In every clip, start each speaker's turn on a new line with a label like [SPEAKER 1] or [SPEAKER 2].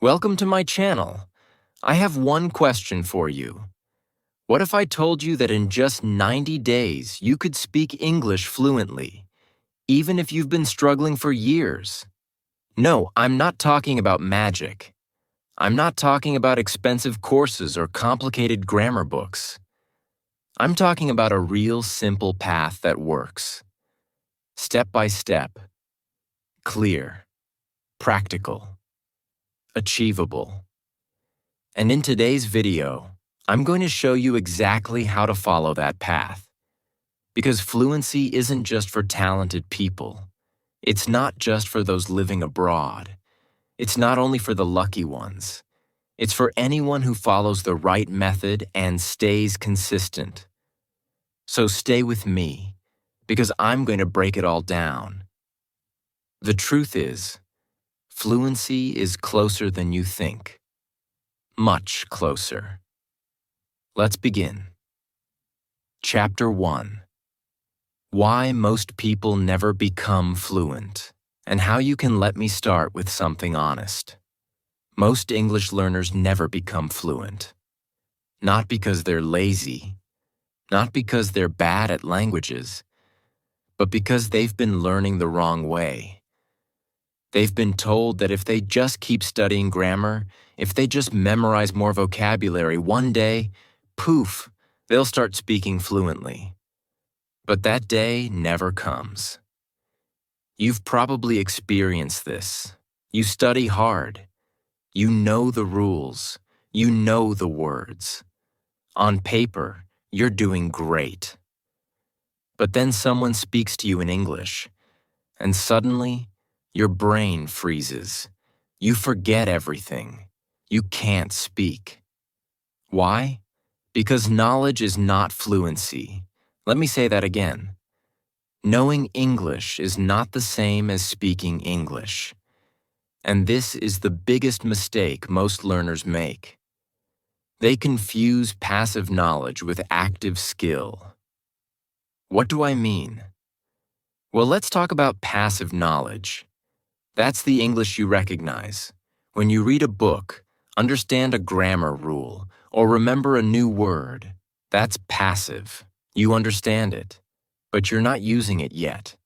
[SPEAKER 1] Welcome to my channel. I have one question for you. What if I told you that in just 90 days you could speak English fluently, even if you've been struggling for years? No, I'm not talking about magic. I'm not talking about expensive courses or complicated grammar books. I'm talking about a real simple path that works. Step by step. Clear. Practical. Achievable. And in today's video, I'm going to show you exactly how to follow that path. Because fluency isn't just for talented people. It's not just for those living abroad. It's not only for the lucky ones. It's for anyone who follows the right method and stays consistent. So stay with me, because I'm going to break it all down. The truth is, fluency is closer than you think. Much closer. Let's begin. Chapter 1. Why most people never become fluent, and how you can let me start with something honest. Most English learners never become fluent. Not because they're lazy, not because they're bad at languages, but because they've been learning the wrong way. They've been told that if they just keep studying grammar, if they just memorize more vocabulary, one day, poof, they'll start speaking fluently. But that day never comes. You've probably experienced this. You study hard. You know the rules. You know the words. On paper, you're doing great. But then someone speaks to you in English, and suddenly, your brain freezes. You forget everything. You can't speak. Why? Because knowledge is not fluency. Let me say that again. Knowing English is not the same as speaking English. And this is the biggest mistake most learners make. They confuse passive knowledge with active skill. What do I mean? Well, let's talk about passive knowledge. That's the English you recognize. When you read a book, understand a grammar rule, or remember a new word, that's passive. You understand it, but you're not using it yet.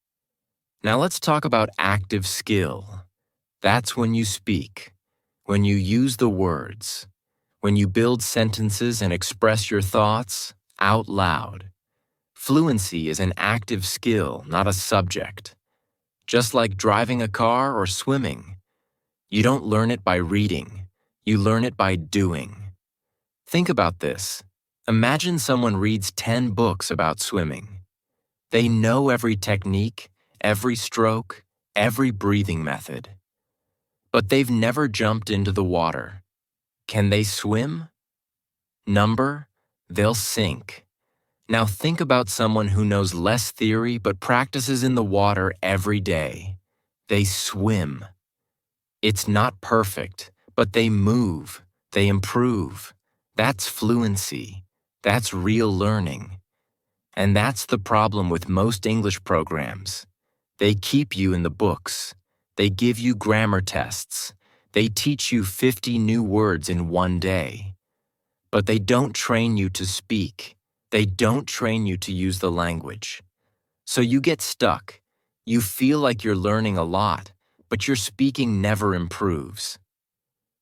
[SPEAKER 1] Now let's talk about active skill. That's when you speak, when you use the words, when you build sentences and express your thoughts out loud. Fluency is an active skill, not a subject. Just like driving a car or swimming. You don't learn it by reading. You learn it by doing. Think about this. Imagine someone reads 10 books about swimming. They know every technique, every stroke, every breathing method. But they've never jumped into the water. Can they swim? They'll sink. Now think about someone who knows less theory but practices in the water every day. They swim. It's not perfect, but they move, they improve. That's fluency. That's real learning. And that's the problem with most English programs. They keep you in the books. They give you grammar tests. They teach you 50 new words in one day. But they don't train you to speak. They don't train you to use the language. So you get stuck. You feel like you're learning a lot, but your speaking never improves.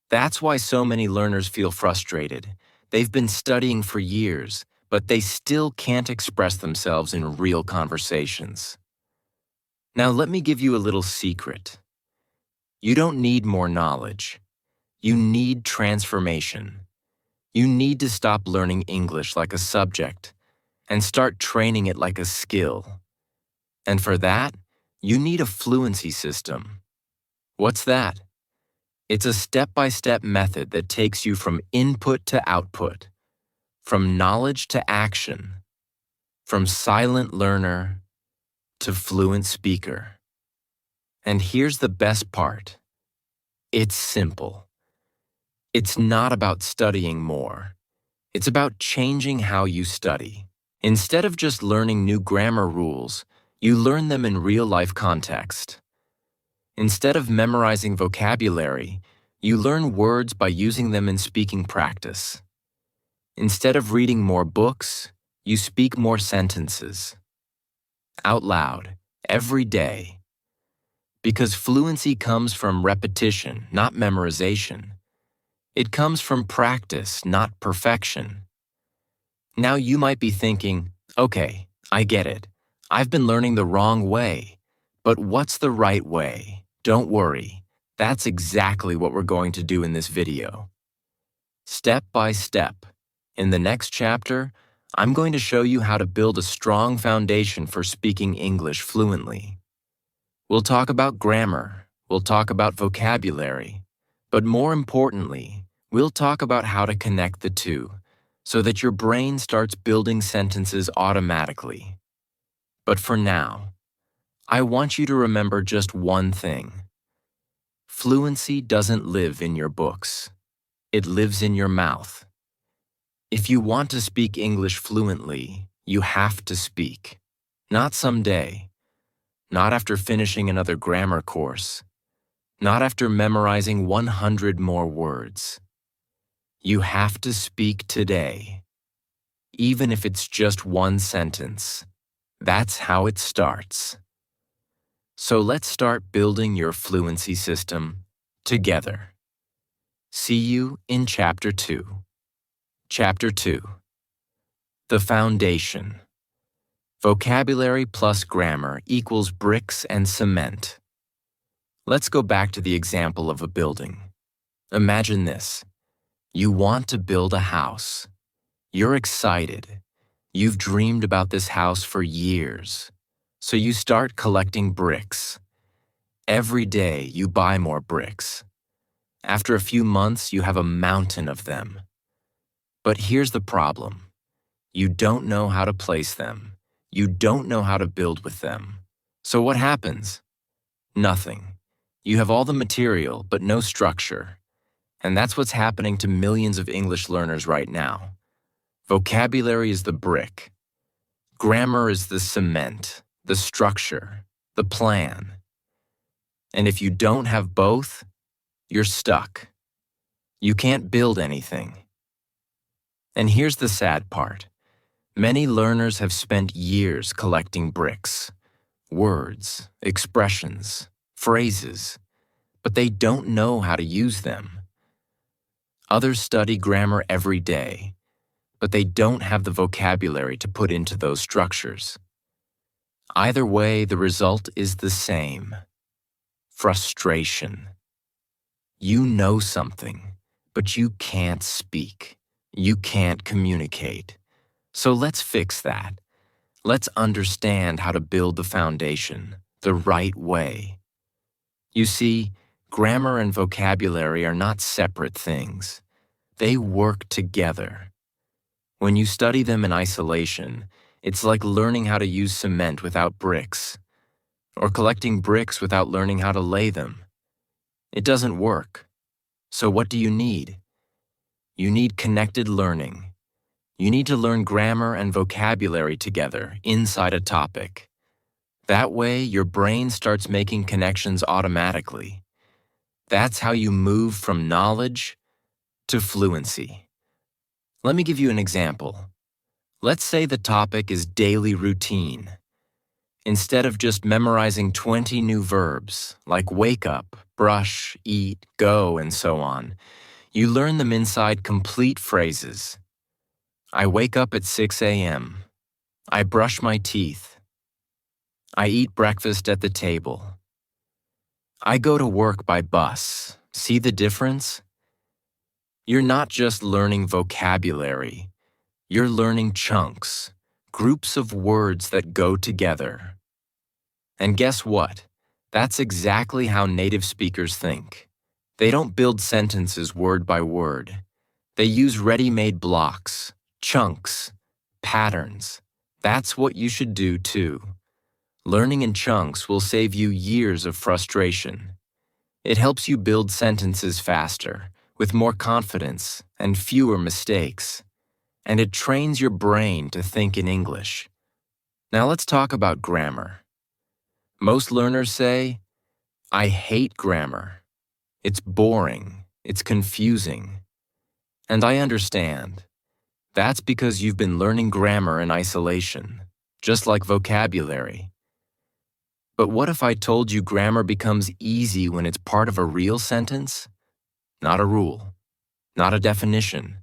[SPEAKER 1] That's why so many learners feel frustrated. They've been studying for years, but they still can't express themselves in real conversations. Now let me give you a little secret. You don't need more knowledge. You need transformation. You need to stop learning English like a subject and start training it like a skill. And for that, you need a fluency system. What's that? It's a step-by-step method that takes you from input to output, from knowledge to action, from silent learner to fluent speaker. And here's the best part. It's simple. It's not about studying more. It's about changing how you study. Instead of just learning new grammar rules, you learn them in real-life context. Instead of memorizing vocabulary, You learn words by using them in speaking practice. Instead of reading more books, you speak more sentences. Out loud, every day. Because fluency comes from repetition, not memorization. It comes from practice, not perfection. Now you might be thinking, okay, I get it. I've been learning the wrong way. But what's the right way? Don't worry. That's exactly what we're going to do in this video. Step by step. In the next chapter, I'm going to show you how to build a strong foundation for speaking English fluently. We'll talk about grammar, we'll talk about vocabulary, but more importantly, we'll talk about how to connect the two so that your brain starts building sentences automatically. But for now, I want you to remember just one thing. Fluency doesn't live in your books. It lives in your mouth. If you want to speak English fluently, you have to speak. Not someday. Not after finishing another grammar course. Not after memorizing 100 more words. You have to speak today. Even if it's just one sentence. That's how it starts. So let's start building your fluency system together. See you in Chapter 2. Chapter 2. The Foundation. Vocabulary plus grammar equals bricks and cement. Let's go back to the example of a building. Imagine this. You want to build a house. You're excited. You've dreamed about this house for years. So you start collecting bricks. Every day you buy more bricks. After a few months, you have a mountain of them. But here's the problem. You don't know how to place them. You don't know how to build with them. So what happens? Nothing. You have all the material, but no structure. And that's what's happening to millions of English learners right now. Vocabulary is the brick. Grammar is the cement, the structure, the plan. And if you don't have both, you're stuck. You can't build anything. And here's the sad part. Many learners have spent years collecting bricks, words, expressions, phrases, but they don't know how to use them. Others study grammar every day, but they don't have the vocabulary to put into those structures. Either way, the result is the same. Frustration. You know something, but you can't speak. You can't communicate. So let's fix that. Let's understand how to build the foundation the right way. You see, grammar and vocabulary are not separate things. They work together. When you study them in isolation, it's like learning how to use cement without bricks, or collecting bricks without learning how to lay them. It doesn't work. So what do you need? You need connected learning. You need to learn grammar and vocabulary together inside a topic. That way, your brain starts making connections automatically. That's how you move from knowledge to fluency. Let me give you an example. Let's say the topic is daily routine. Instead of just memorizing 20 new verbs, like wake up, brush, eat, go, and so on, you learn them inside complete phrases. I wake up at 6 a.m. I brush my teeth. I eat breakfast at the table. I go to work by bus. See the difference? You're not just learning vocabulary. You're learning chunks, groups of words that go together. And guess what? That's exactly how native speakers think. They don't build sentences word by word. They use ready-made blocks, chunks, patterns. That's what you should do too. Learning in chunks will save you years of frustration. It helps you build sentences faster, with more confidence and fewer mistakes. And it trains your brain to think in English. Now let's talk about grammar. Most learners say, I hate grammar. It's boring. It's confusing. And I understand. That's because you've been learning grammar in isolation, just like vocabulary. But what if I told you grammar becomes easy when it's part of a real sentence? Not a rule, not a definition,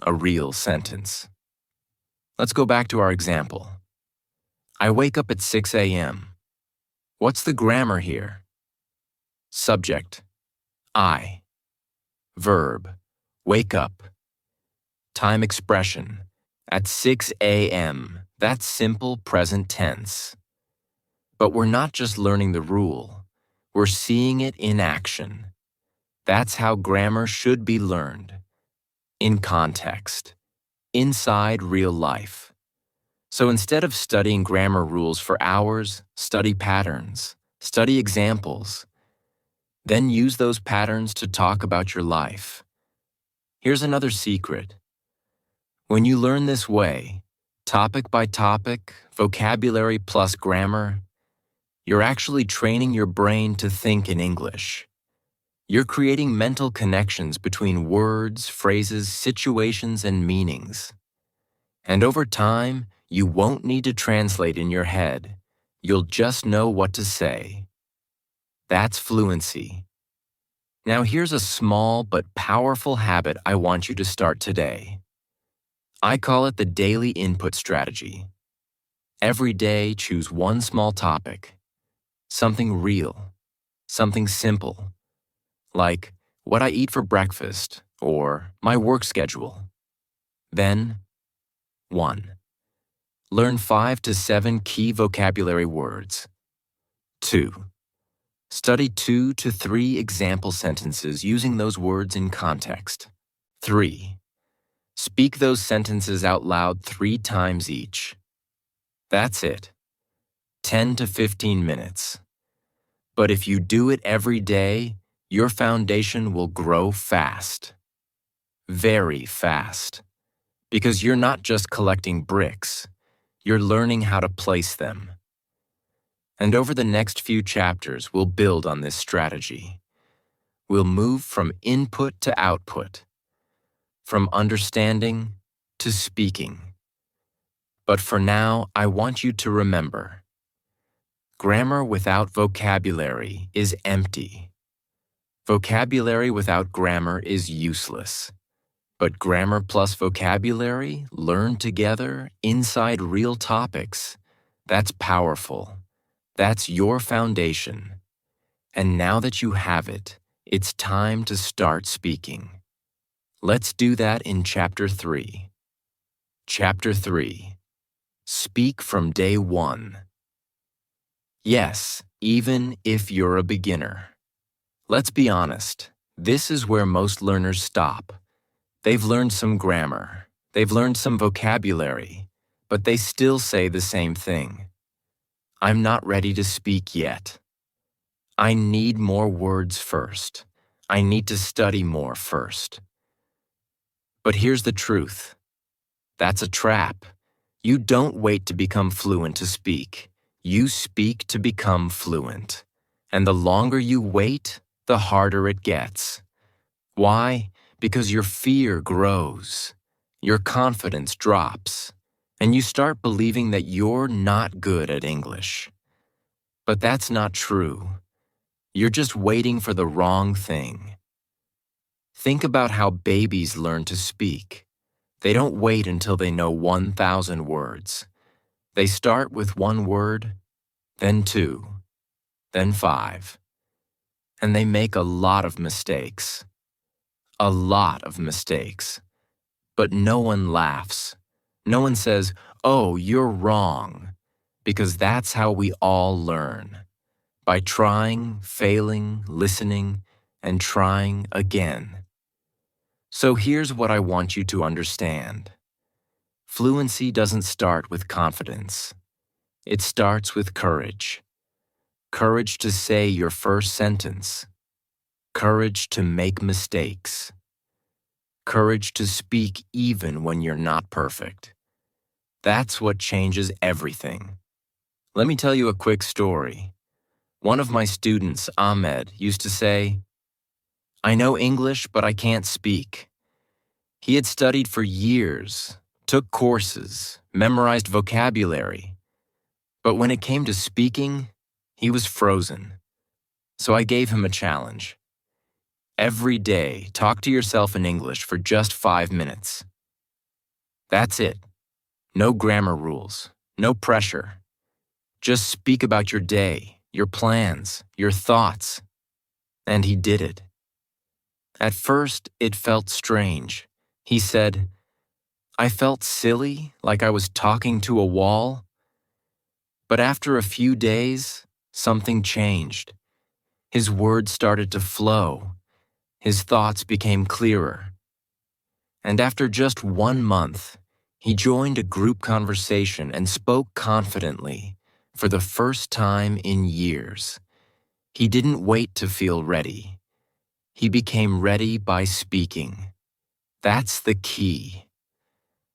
[SPEAKER 1] a real sentence. Let's go back to our example. I wake up at 6 a.m. What's the grammar here? Subject, I. Verb, wake up. Time expression, at 6 a.m. That's simple present tense. But we're not just learning the rule, we're seeing it in action. That's how grammar should be learned. In context, inside real life. So instead of studying grammar rules for hours, study patterns, study examples. Then use those patterns to talk about your life. Here's another secret. When you learn this way, topic by topic, vocabulary plus grammar, you're actually training your brain to think in English. You're creating mental connections between words, phrases, situations, and meanings. And over time, you won't need to translate in your head. You'll just know what to say. That's fluency. Now here's a small but powerful habit I want you to start today. I call it the daily input strategy. Every day, choose one small topic. Something real. Something simple. Like what I eat for breakfast or my work schedule. Then, 1. Learn 5 to 7 key vocabulary words. 2. Study 2 to 3 example sentences using those words in context. 3. Speak those sentences out loud 3 times each. That's it. 10 to 15 minutes. But if you do it every day, your foundation will grow fast. Very fast. Because you're not just collecting bricks, you're learning how to place them. And over the next few chapters, we'll build on this strategy. We'll move from input to output, from understanding to speaking. But for now, I want you to remember, grammar without vocabulary is empty. Vocabulary without grammar is useless. But grammar plus vocabulary, learned together, inside real topics, that's powerful. That's your foundation. And now that you have it, it's time to start speaking. Let's do that in Chapter 3. Chapter 3. Speak from day 1. Yes, even if you're a beginner. Let's be honest, this is where most learners stop. They've learned some grammar, they've learned some vocabulary, but they still say the same thing. I'm not ready to speak yet. I need more words first. I need to study more first. But here's the truth. That's a trap. You don't wait to become fluent to speak. You speak to become fluent. And the longer you wait, the harder it gets. Why? Because your fear grows, your confidence drops, and you start believing that you're not good at English. But that's not true. You're just waiting for the wrong thing. Think about how babies learn to speak. They don't wait until they know 1,000 words. They start with 1 word, then 2, then 5. And they make a lot of mistakes. A lot of mistakes. But no one laughs. No one says, "Oh, you're wrong," because that's how we all learn. By trying, failing, listening, and trying again. So here's what I want you to understand. Fluency doesn't start with confidence. It starts with courage. Courage to say your first sentence. Courage to make mistakes. Courage to speak even when you're not perfect. That's what changes everything. Let me tell you a quick story. One of my students, Ahmed, used to say, I know English, but I can't speak. He had studied for years, took courses, memorized vocabulary. But when it came to speaking, he was frozen. So I gave him a challenge. Every day, talk to yourself in English for just 5 minutes. That's it. No grammar rules, no pressure. Just speak about your day, your plans, your thoughts. And he did it. At first, it felt strange. He said, I felt silly, like I was talking to a wall. But after a few days, something changed. His words started to flow. His thoughts became clearer. And after just 1 month, he joined a group conversation and spoke confidently for the first time in years. He didn't wait to feel ready. He became ready by speaking. That's the key.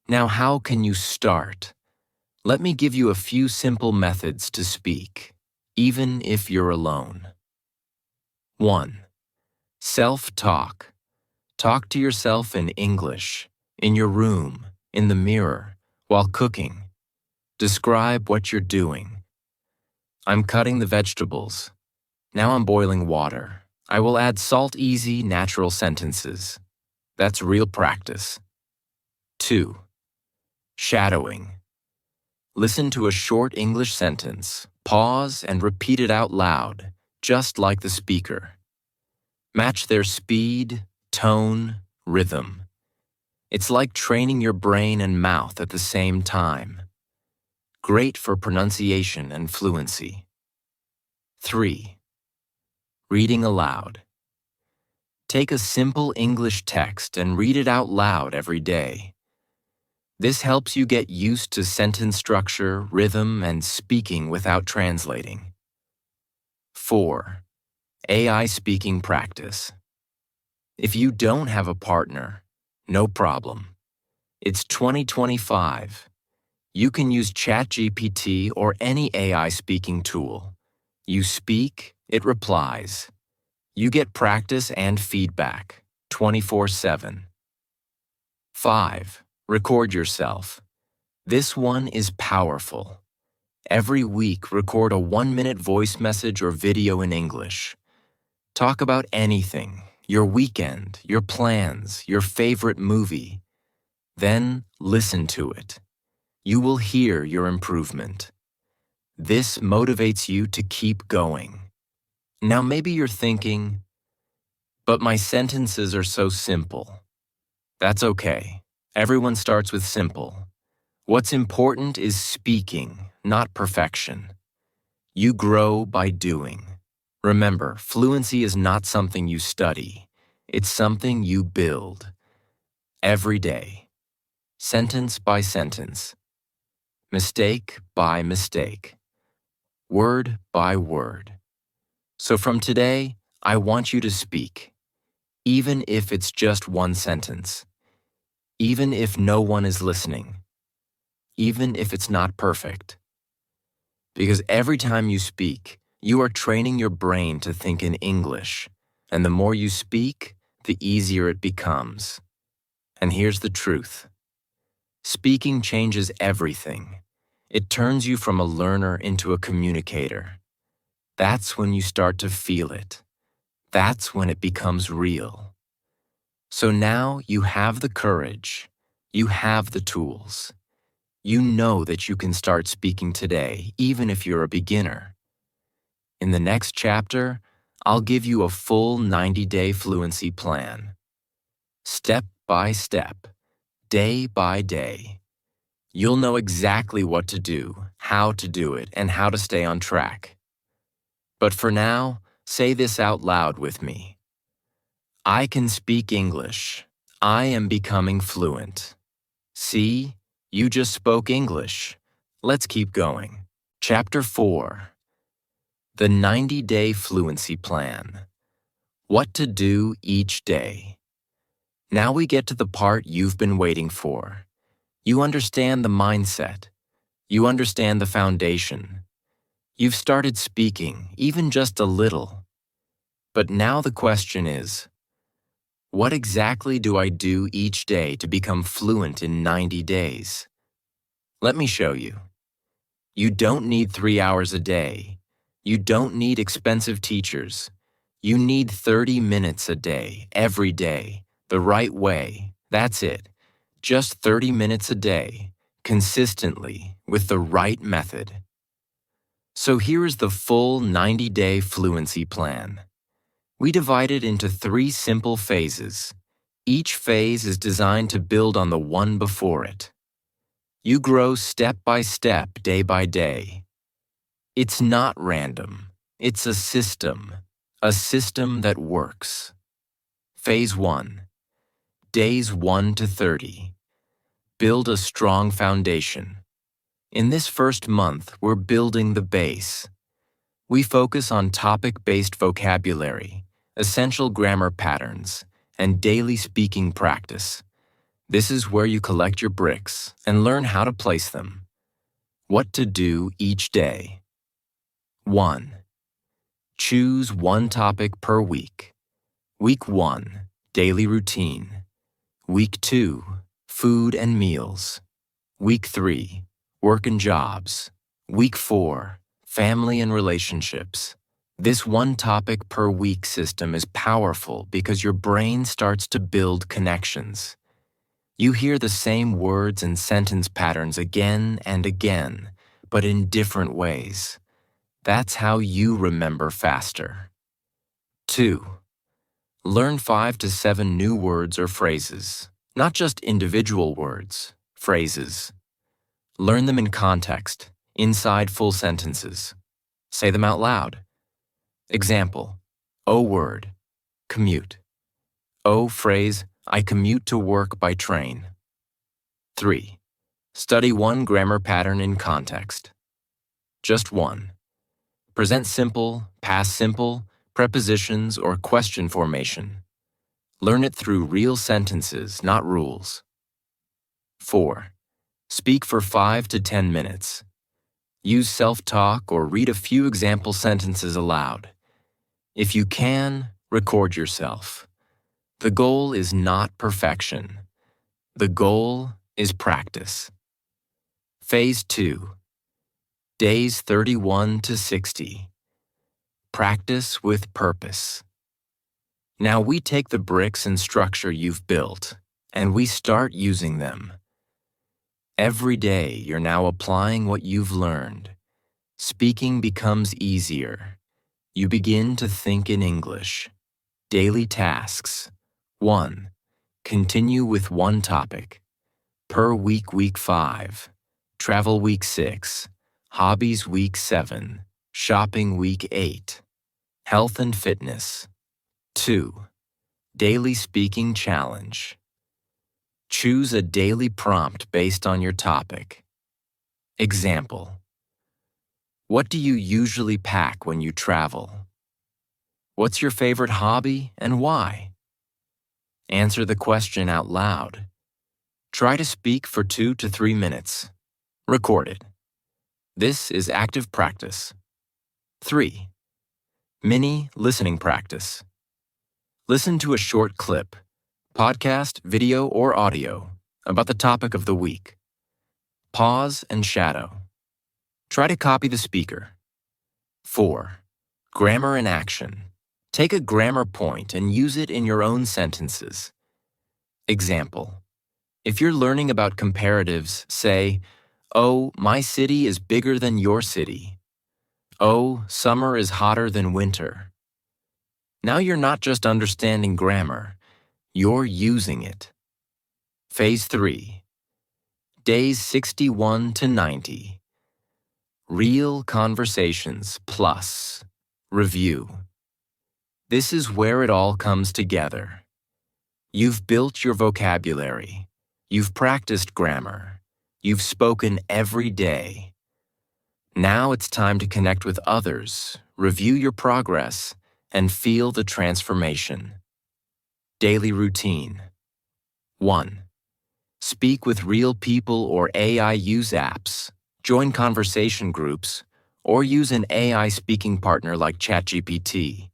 [SPEAKER 1] Now, how can you start? Let me give you a few simple methods to speak, even if you're alone. 1. Self-talk. Talk to yourself in English, in your room, in the mirror, while cooking. Describe what you're doing. I'm cutting the vegetables. Now I'm boiling water. I will add salt, easy, natural sentences. That's real practice. 2. Shadowing. Listen to a short English sentence, pause and repeat it out loud, just like the speaker. Match their speed, tone, rhythm. It's like training your brain and mouth at the same time. Great for pronunciation and fluency. 3. Reading aloud. Take a simple English text and read it out loud every day. This helps you get used to sentence structure, rhythm, and speaking without translating. 4. AI speaking practice. If you don't have a partner, no problem. It's 2025. You can use ChatGPT or any AI speaking tool. You speak, it replies. You get practice and feedback 24/7. 5. Record yourself. This one is powerful. Every week, record a 1-minute voice message or video in English. Talk about anything, your weekend, your plans, your favorite movie. Then listen to it. You will hear your improvement. This motivates you to keep going. Now maybe you're thinking, but my sentences are so simple. That's okay. Everyone starts with simple. What's important is speaking, not perfection. You grow by doing. Remember, fluency is not something you study. It's something you build. Every day. Sentence by sentence. Mistake by mistake. Word by word. So from today, I want you to speak. Even if it's just one sentence. Even if no one is listening. Even if it's not perfect. Because every time you speak, you are training your brain to think in English, and the more you speak, the easier it becomes. And here's the truth. Speaking changes everything. It turns you from a learner into a communicator. That's when you start to feel it. That's when it becomes real. So now you have the courage. You have the tools. You know that you can start speaking today, even if you're a beginner. In the next chapter, I'll give you a full 90-day fluency plan. Step by step, day by day. You'll know exactly what to do, how to do it, and how to stay on track. But for now, say this out loud with me. I can speak English. I am becoming fluent. See, you just spoke English. Let's keep going. Chapter 4. The 90-day fluency plan. What to do each day. Now we get to the part you've been waiting for. You understand the mindset. You understand the foundation. You've started speaking, even just a little. But now the question is, What exactly do I do each day to become fluent in 90 days? Let me show you. You don't need 3 hours a day. You don't need expensive teachers. You need 30 minutes a day, every day, the right way. That's it. Just 30 minutes a day, consistently, with the right method. So here is the full 90-day fluency plan. We divide it into 3 simple phases. Each phase is designed to build on the one before it. You grow step by step, day by day. It's not random. It's a system that works. Phase 1. Days 1 to 30. Build a strong foundation. In this first month, we're building the base. We focus on topic-based vocabulary, essential grammar patterns, and daily speaking practice. This is where you collect your bricks and learn how to place them. What to do each day. 1. Choose one topic per week. Week 1, daily routine. Week 2, food and meals. Week 3, work and jobs. Week 4, family and relationships. This one topic per week system is powerful because your brain starts to build connections. You hear the same words and sentence patterns again and again, but in different ways. That's how you remember faster. 2. Learn 5 to 7 new words or phrases, not just individual words, phrases. Learn them in context, inside full sentences. Say them out loud. Example, O word, commute. O phrase, I commute to work by train. 3. Study one grammar pattern in context. Just one. Present simple, past simple, prepositions, or question formation. Learn it through real sentences, not rules. 4. Speak for 5 to 10 minutes. Use self-talk or read a few example sentences aloud. If you can, record yourself. The goal is not perfection. The goal is practice. Phase 2. Days 31 to 60. Practice with purpose. Now we take the bricks and structure you've built, and we start using them. Every day you're now applying what you've learned. Speaking becomes easier. You begin to think in English. Daily tasks. 1. Continue with one topic. Per week, week 5. Travel week 6. Hobbies week 7. Shopping week 8. Health and fitness. 2. Daily speaking challenge. Choose a daily prompt based on your topic. Example. What do you usually pack when you travel? What's your favorite hobby and why? Answer the question out loud. Try to speak for 2 to 3 minutes. Record it. This is active practice. 3. Mini listening practice. Listen to a short clip, podcast, video, or audio about the topic of the week. Pause and shadow. Try to copy the speaker. 4. Grammar in action. Take a grammar point and use it in your own sentences. Example. If you're learning about comparatives, say, Oh, my city is bigger than your city. Oh, summer is hotter than winter. Now you're not just understanding grammar, you're using it. Phase 3. Days 61 to 90. Real conversations plus review. This is where it all comes together. You've built your vocabulary. You've practiced grammar. You've spoken every day. Now it's time to connect with others, review your progress, and feel the transformation. Daily routine. 1. Speak with real people or AI use apps, join conversation groups, or use an AI speaking partner like ChatGPT.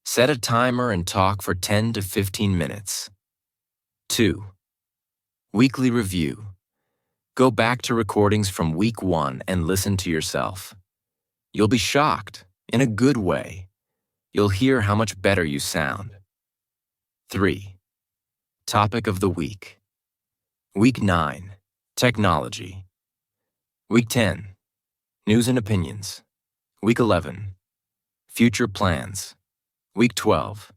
[SPEAKER 1] Set a timer and talk for 10 to 15 minutes. 2. Weekly review. Go back to recordings from week 1 and listen to yourself. You'll be shocked, in a good way. You'll hear how much better you sound. 3. Topic of the week. Week 9, technology. Week 10, news and opinions. Week 11, future plans. Week 12,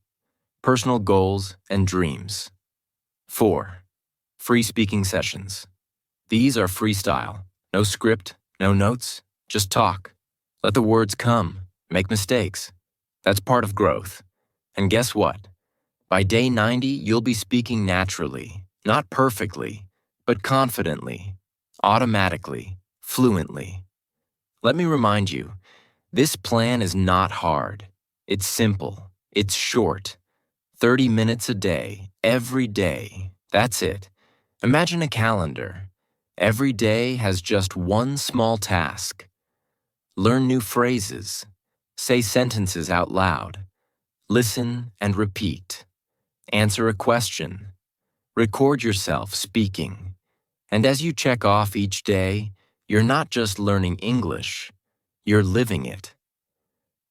[SPEAKER 1] personal goals and dreams. 4. Free speaking sessions. These are freestyle. No script, no notes, just talk. Let the words come. Make mistakes. That's part of growth. And guess what? By day 90, you'll be speaking naturally, not perfectly, but confidently, automatically, fluently. Let me remind you, this plan is not hard. It's simple. It's short. 30 minutes a day, every day. That's it. Imagine a calendar. Every day has just one small task. Learn new phrases. Say sentences out loud. Listen and repeat. Answer a question. Record yourself speaking. And as you check off each day, you're not just learning English, you're living it.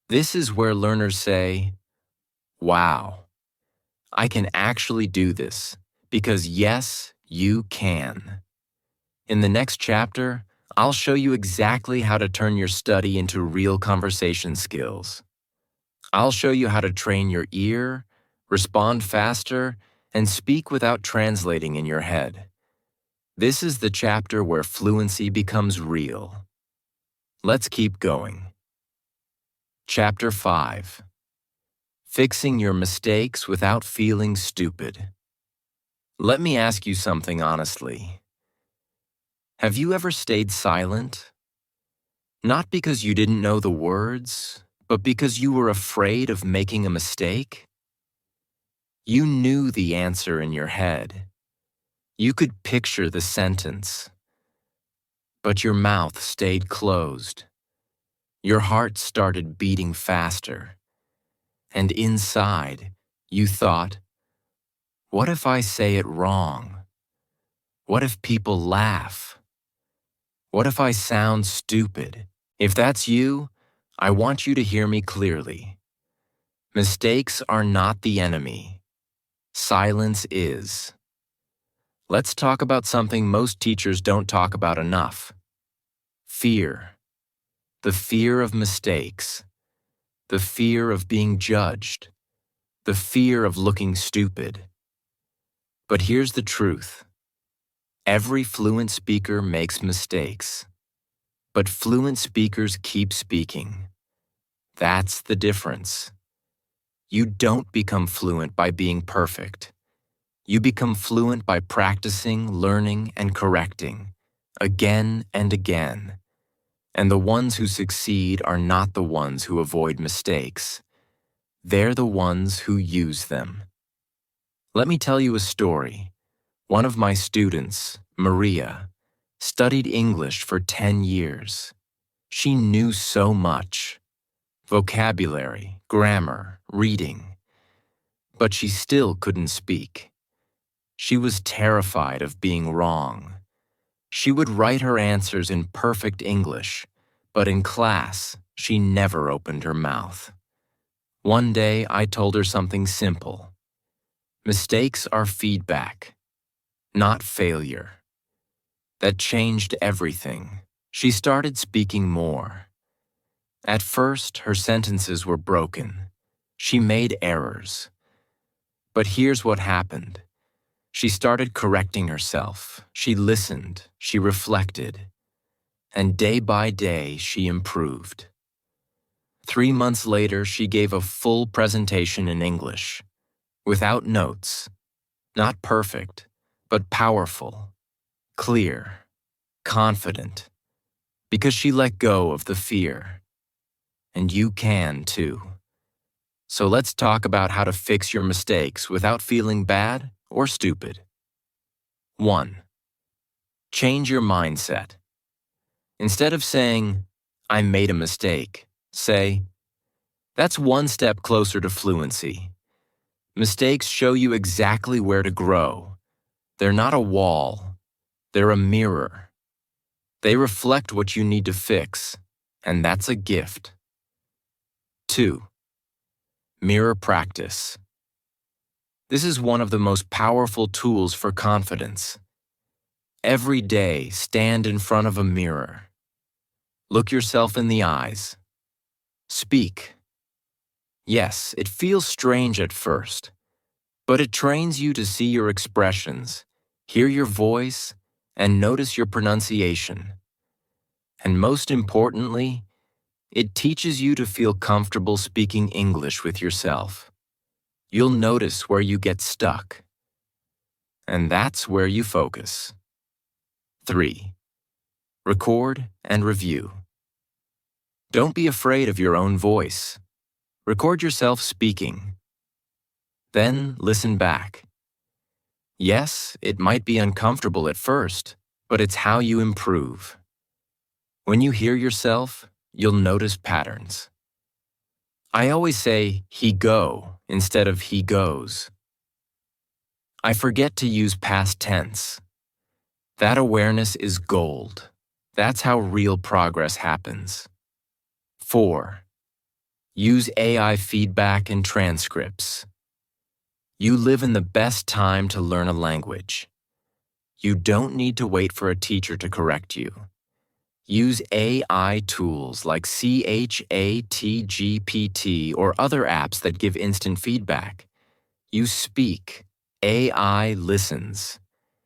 [SPEAKER 1] This is where learners say, "Wow, I can actually do this," because yes, you can. In the next chapter, I'll show you exactly how to turn your study into real conversation skills. I'll show you how to train your ear, respond faster, and speak without translating in your head. This is the chapter where fluency becomes real. Let's keep going. Chapter 5. Fixing your mistakes without feeling stupid. Let me ask you something honestly. Have you ever stayed silent? Not because you didn't know the words, but because you were afraid of making a mistake? You knew the answer in your head. You could picture the sentence, but your mouth stayed closed. Your heart started beating faster, and inside, you thought, what if I say it wrong? What if people laugh? What if I sound stupid? If that's you, I want you to hear me clearly. Mistakes are not the enemy. Silence is. Let's talk about something most teachers don't talk about enough. Fear. The fear of mistakes. The fear of being judged. The fear of looking stupid. But here's the truth. Every fluent speaker makes mistakes. But fluent speakers keep speaking. That's the difference. You don't become fluent by being perfect. You become fluent by practicing, learning, and correcting, again and again. And the ones who succeed are not the ones who avoid mistakes. They're the ones who use them. Let me tell you a story. One of my students, Maria, studied English for 10 years. She knew so much. Vocabulary, grammar, reading. But she still couldn't speak. She was terrified of being wrong. She would write her answers in perfect English, but in class, she never opened her mouth. One day, I told her something simple. Mistakes are feedback, not failure. That changed everything. She started speaking more. At first, her sentences were broken. She made errors. But here's what happened. She started correcting herself. She listened. She reflected. And day by day, she improved. 3 months later, she gave a full presentation in English, without notes. Not perfect, but powerful, clear, confident, because she let go of the fear. And you can too. So let's talk about how to fix your mistakes without feeling bad or stupid. 1. Change your mindset. Instead of saying, "I made a mistake," say, That's one step closer to fluency. Mistakes show you exactly where to grow. They're not a wall, they're a mirror. They reflect what you need to fix, and that's a gift. 2. Mirror practice. This is one of the most powerful tools for confidence. Every day, stand in front of a mirror. Look yourself in the eyes. Speak. Yes, it feels strange at first, but it trains you to see your expressions, hear your voice, and notice your pronunciation. And most importantly, it teaches you to feel comfortable speaking English with yourself. You'll notice where you get stuck. And that's where you focus. 3. Record and review. Don't be afraid of your own voice. Record yourself speaking. Then listen back. Yes, it might be uncomfortable at first, but it's how you improve. When you hear yourself, you'll notice patterns. I always say he go instead of he goes. I forget to use past tense. That awareness is gold. That's how real progress happens. 4. Use AI feedback and transcripts. You live in the best time to learn a language. You don't need to wait for a teacher to correct you. Use AI tools like ChatGPT or other apps that give instant feedback. You speak. AI listens.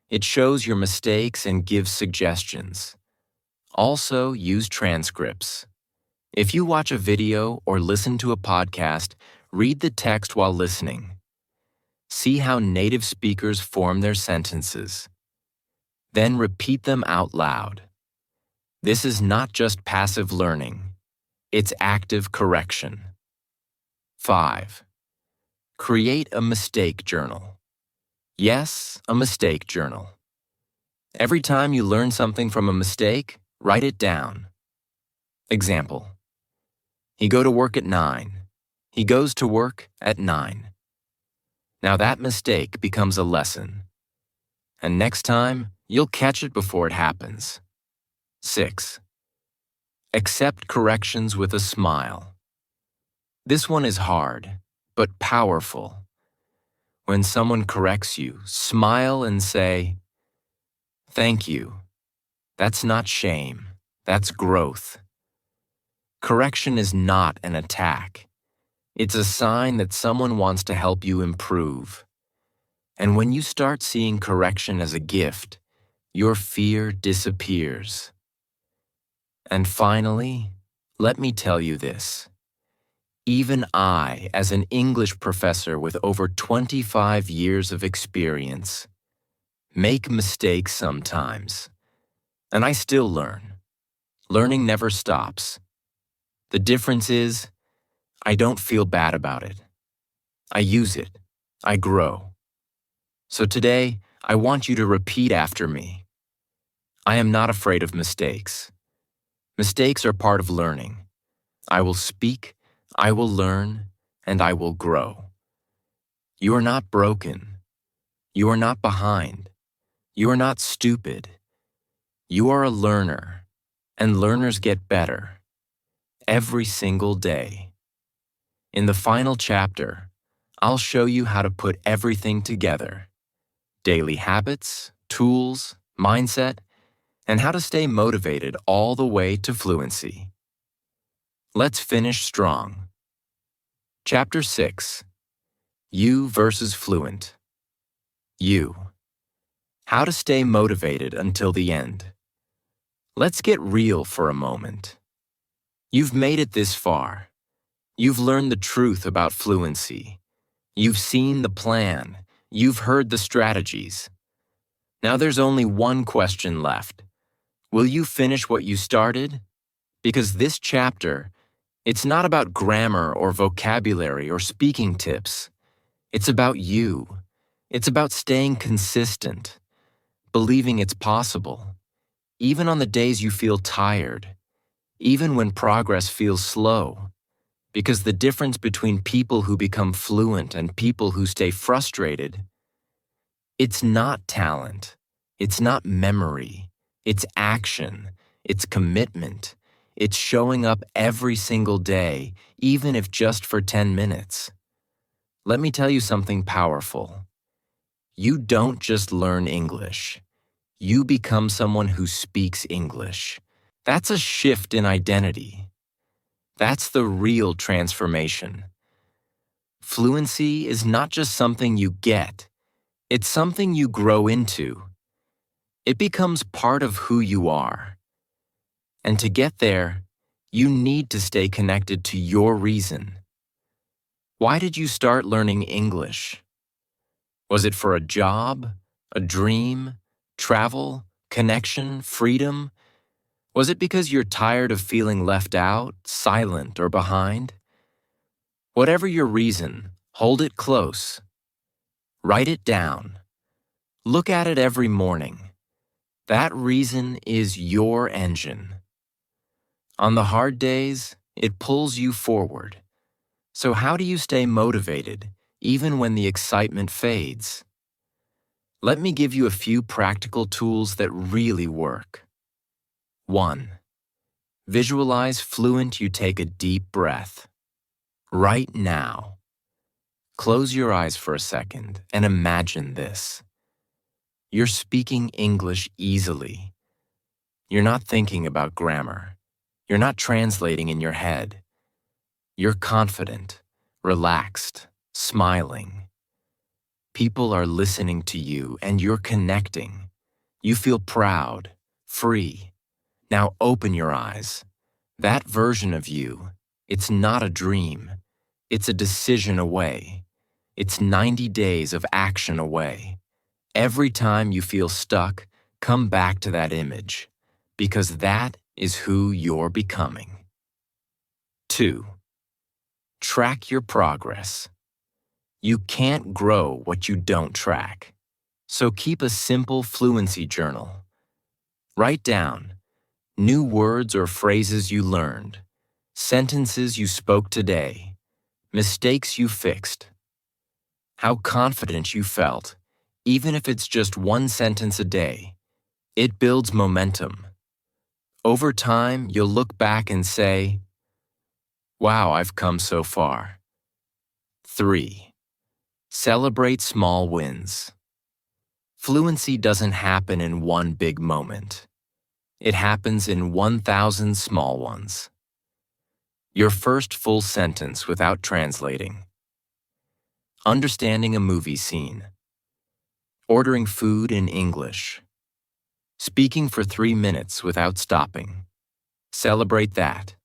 [SPEAKER 1] It shows your mistakes and gives suggestions. Also, use transcripts. If you watch a video or listen to a podcast, read the text while listening. See how native speakers form their sentences. Then repeat them out loud. This is not just passive learning. It's active correction. 5. Create a mistake journal. Yes, a mistake journal. Every time you learn something from a mistake, write it down. Example. He go to work at 9. He goes to work at 9. Now that mistake becomes a lesson. And next time, you'll catch it before it happens. 6. Accept corrections with a smile. This one is hard, but powerful. When someone corrects you, smile and say, "Thank you." That's not shame, that's growth. Correction is not an attack. It's a sign that someone wants to help you improve. And when you start seeing correction as a gift, your fear disappears. And finally, let me tell you this. Even I, as an English professor with over 25 years of experience, make mistakes sometimes. And I still learn. Learning never stops. The difference is, I don't feel bad about it. I use it. I grow. So today, I want you to repeat after me. I am not afraid of mistakes. Mistakes are part of learning. I will speak, I will learn, and I will grow. You are not broken. You are not behind. You are not stupid. You are a learner, and learners get better every single day. In the final chapter, I'll show you how to put everything together: daily habits, tools, mindset, and how to stay motivated all the way to fluency. Let's finish strong. Chapter 6. You versus fluent. You. How to stay motivated until the end. Let's get real for a moment. You've made it this far. You've learned the truth about fluency. You've seen the plan. You've heard the strategies. Now there's only one question left. Will you finish what you started? Because this chapter, it's not about grammar or vocabulary or speaking tips. It's about you. It's about staying consistent, believing it's possible, even on the days you feel tired, even when progress feels slow. Because the difference between people who become fluent and people who stay frustrated, it's not talent, it's not memory, it's action, it's commitment, it's showing up every single day, even if just for 10 minutes. Let me tell you something powerful. You don't just learn English. You become someone who speaks English. That's a shift in identity. That's the real transformation. Fluency is not just something you get, it's something you grow into. It becomes part of who you are. And to get there, you need to stay connected to your reason. Why did you start learning English? Was it for a job, a dream, travel, connection, freedom? Was it because you're tired of feeling left out, silent, or behind? Whatever your reason, hold it close. Write it down. Look at it every morning. That reason is your engine. On the hard days, it pulls you forward. So how do you stay motivated, even when the excitement fades? Let me give you a few practical tools that really work. 1. Visualize fluent. You take a deep breath. Right now. Close your eyes for a second and imagine this. You're speaking English easily. You're not thinking about grammar. You're not translating in your head. You're confident, relaxed, smiling. People are listening to you and you're connecting. You feel proud, free. Now open your eyes. That version of you, it's not a dream. It's a decision away. It's 90 days of action away. Every time you feel stuck, come back to that image, because that is who you're becoming. 2. Track your progress. You can't grow what you don't track. So keep a simple fluency journal. Write down new words or phrases you learned, sentences you spoke today, mistakes you fixed, how confident you felt, even if it's just one sentence a day. It builds momentum. Over time, you'll look back and say, "Wow, I've come so far." 3. Celebrate small wins. Fluency doesn't happen in one big moment. It happens in 1,000 small ones. Your first full sentence without translating. Understanding a movie scene. Ordering food in English. Speaking for 3 minutes without stopping. Celebrate that.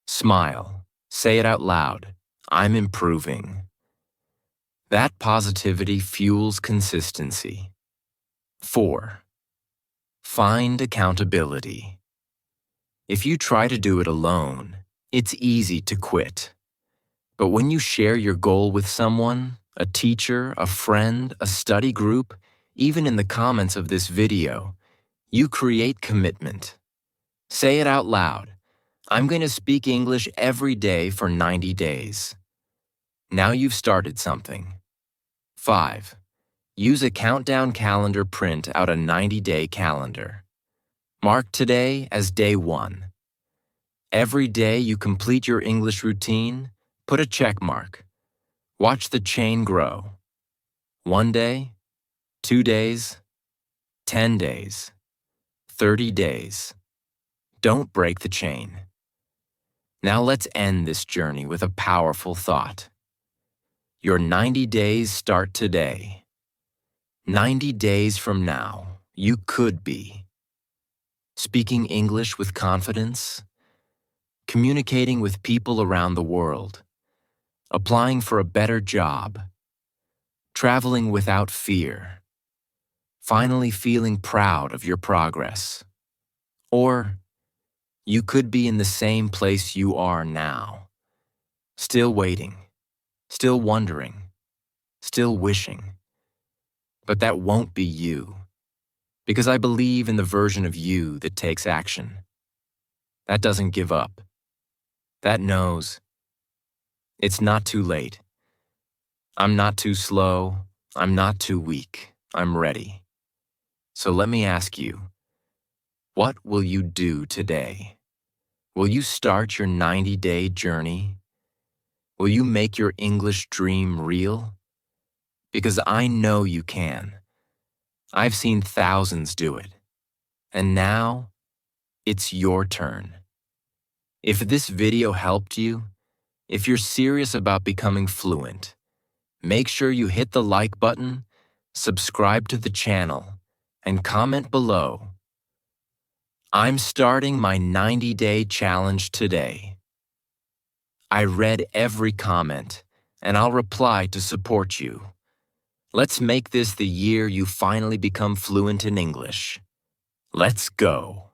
[SPEAKER 1] Smile. Say it out loud. I'm improving. That positivity fuels consistency. 4. Find accountability. If you try to do it alone, it's easy to quit. But when you share your goal with someone, a teacher, a friend, a study group, even in the comments of this video, you create commitment. Say it out loud. I'm going to speak English every day for 90 days. Now you've started something. 5. Use a countdown calendar. Print out a 90-day calendar. Mark today as day 1. Every day you complete your English routine, put a check mark. Watch the chain grow. 1 day, 2 days, 10 days, 30 days. Don't break the chain. Now let's end this journey with a powerful thought. Your 90 days start today. 90 days from now, you could be speaking English with confidence, communicating with people around the world, applying for a better job, traveling without fear, finally feeling proud of your progress. Or you could be in the same place you are now, still waiting, still wondering, still wishing. But that won't be you, because I believe in the version of you that takes action, that doesn't give up, that knows It's not too late. I'm not too slow. I'm not too weak. I'm ready. So let me ask you, what will you do today? Will you start your 90-day journey? Will you make your English dream real? Because I know you can. I've seen thousands do it. And now, it's your turn. If this video helped you, if you're serious about becoming fluent, make sure you hit the like button, subscribe to the channel, and comment below. I'm starting my 90-day challenge today. I read every comment, and I'll reply to support you. Let's make this the year you finally become fluent in English. Let's go.